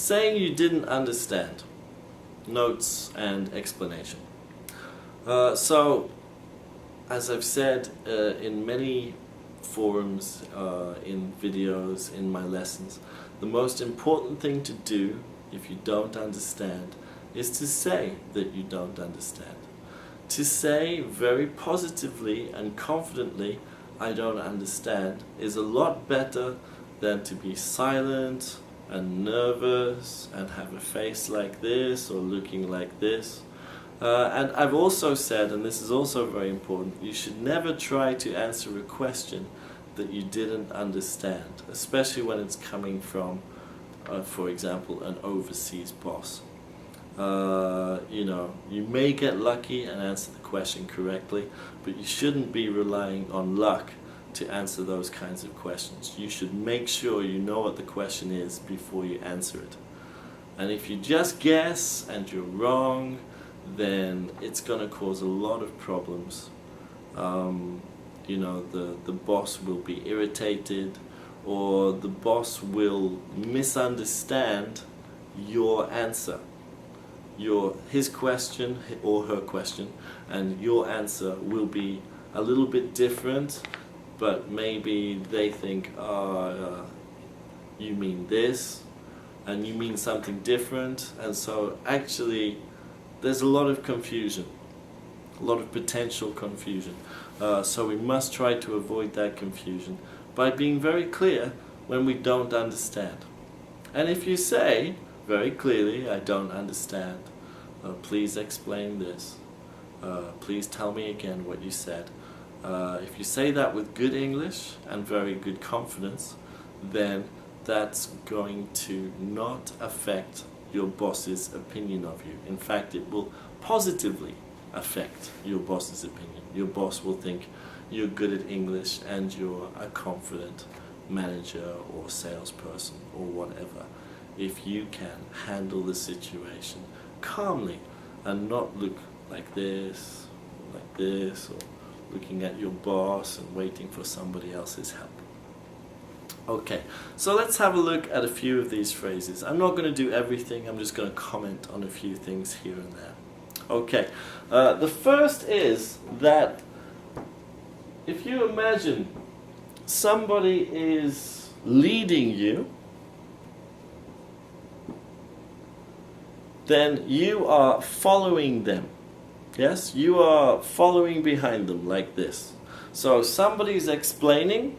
saying you didn't understand. Notes and explanation. So, as I've said in many forums, in videos, in my lessons, the most important thing to do if you don't understand is to say that you don't understand. To say very positively and confidently, I don't understand, is a lot better than to be silent and nervous and have a face like this or looking like this. And I've also said, and this is also very important, you should never try to answer a question that you didn't understand, especially when it's coming from, for example, an overseas boss. You know, you may get lucky and answer the question correctly, but you shouldn't be relying on luck to answer those kinds of questions. You should make sure you know what the question is before you answer it. And if you just guess and you're wrong, then it's going to cause a lot of problems. You know, the boss will be irritated, or the boss will misunderstand your answer. His question or her question and your answer will be a little bit different, but maybe they think, you mean this, and you mean something different, and so actually there's a lot of confusion, a lot of potential confusion. So we must try to avoid that confusion by being very clear when we don't understand. And if you say very clearly, I don't understand, please explain this, please tell me again what you said. If you say that with good English and very good confidence, then that's going to not affect your boss's opinion of you. In fact, it will positively affect your boss's opinion. Your boss will think you're good at English and you're a confident manager or salesperson or whatever, if you can handle the situation calmly and not look like this, or looking at your boss and waiting for somebody else's help. Okay, so let's have a look at a few of these phrases. I'm not going to do everything, I'm just going to comment on a few things here and there. Okay, the first is that if you imagine somebody is leading you, then you are following them. Yes, you are following behind them like this. So somebody's explaining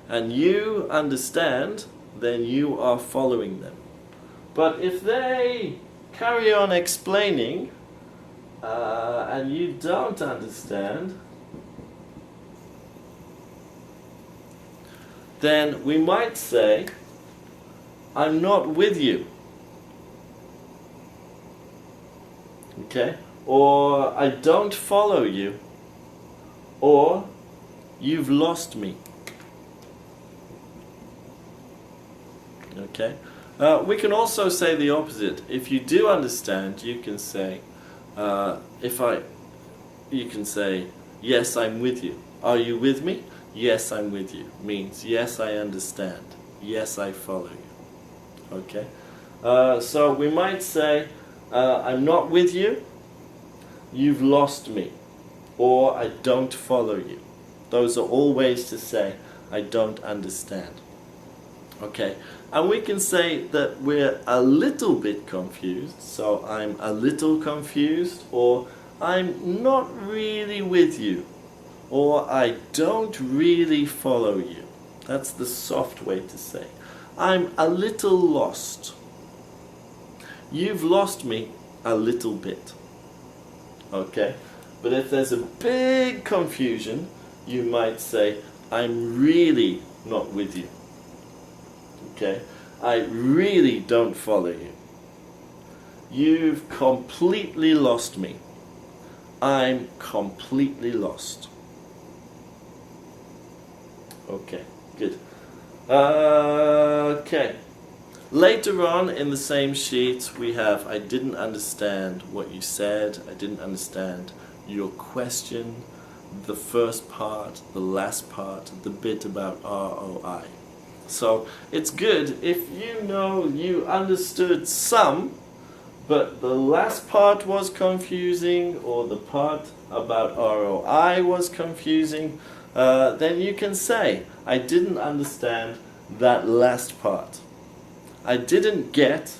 and you understand, then you are following them. But if they carry on explaining and you don't understand, then we might say, I'm not with you. Okay? Or I don't follow you. Or you've lost me. Okay? We can also say the opposite. If you do understand, you can say, you can say, yes, I'm with you. Are you with me? Yes, I'm with you. Means, yes, I understand. Yes, I follow you. Okay? So we might say, I'm not with you. You've lost me. Or I don't follow you. Those are all ways to say, I don't understand. Okay, and we can say that we're a little bit confused, so I'm a little confused, or I'm not really with you, or I don't really follow you. That's the soft way to say. I'm a little lost. You've lost me a little bit. Okay, but if there's a big confusion, you might say, I'm really not with you. Okay, I really don't follow you. You've completely lost me. I'm completely lost. Okay, good. Okay. Later on in the same sheet we have, I didn't understand what you said, I didn't understand your question, the first part, the last part, the bit about ROI. So it's good if you know you understood some, but the last part was confusing, or the part about ROI was confusing, then you can say, I didn't understand that last part. I didn't get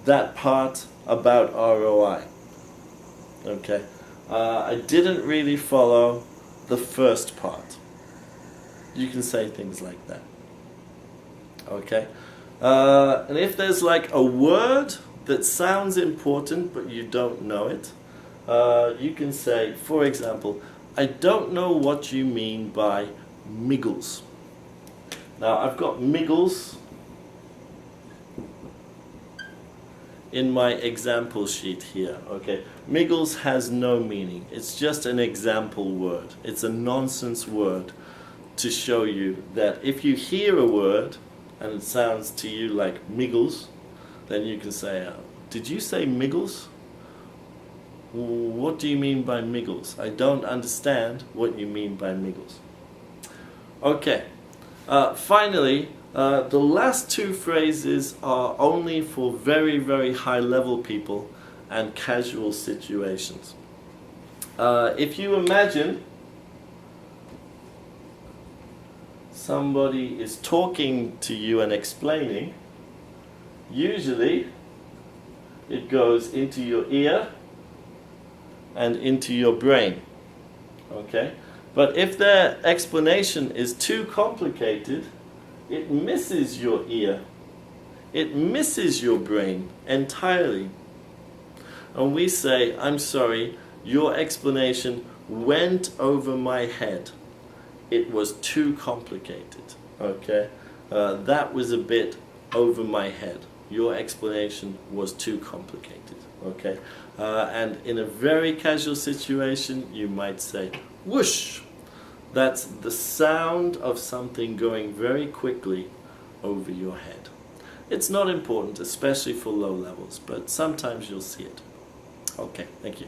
that part about ROI. Okay, I didn't really follow the first part. You can say things like that. Okay, and if there's like a word that sounds important but you don't know it, you can say, for example, I don't know what you mean by miggles. Now I've got miggles in my example sheet here. Okay, miggles has no meaning. It's just an example word. It's a nonsense word to show you that if you hear a word and it sounds to you like miggles, then you can say, did you say miggles? What do you mean by miggles? I don't understand what you mean by miggles. Okay, finally, the last two phrases are only for very, very high level people and casual situations. If you imagine somebody is talking to you and explaining, usually it goes into your ear and into your brain. Okay? But if their explanation is too complicated, it misses your ear. It misses your brain entirely. And we say, I'm sorry, your explanation went over my head. It was too complicated. Okay? That was a bit over my head. Your explanation was too complicated. Okay? And in a very casual situation, you might say, whoosh! That's the sound of something going very quickly over your head. It's not important, especially for low levels, but sometimes you'll see it. Okay, thank you.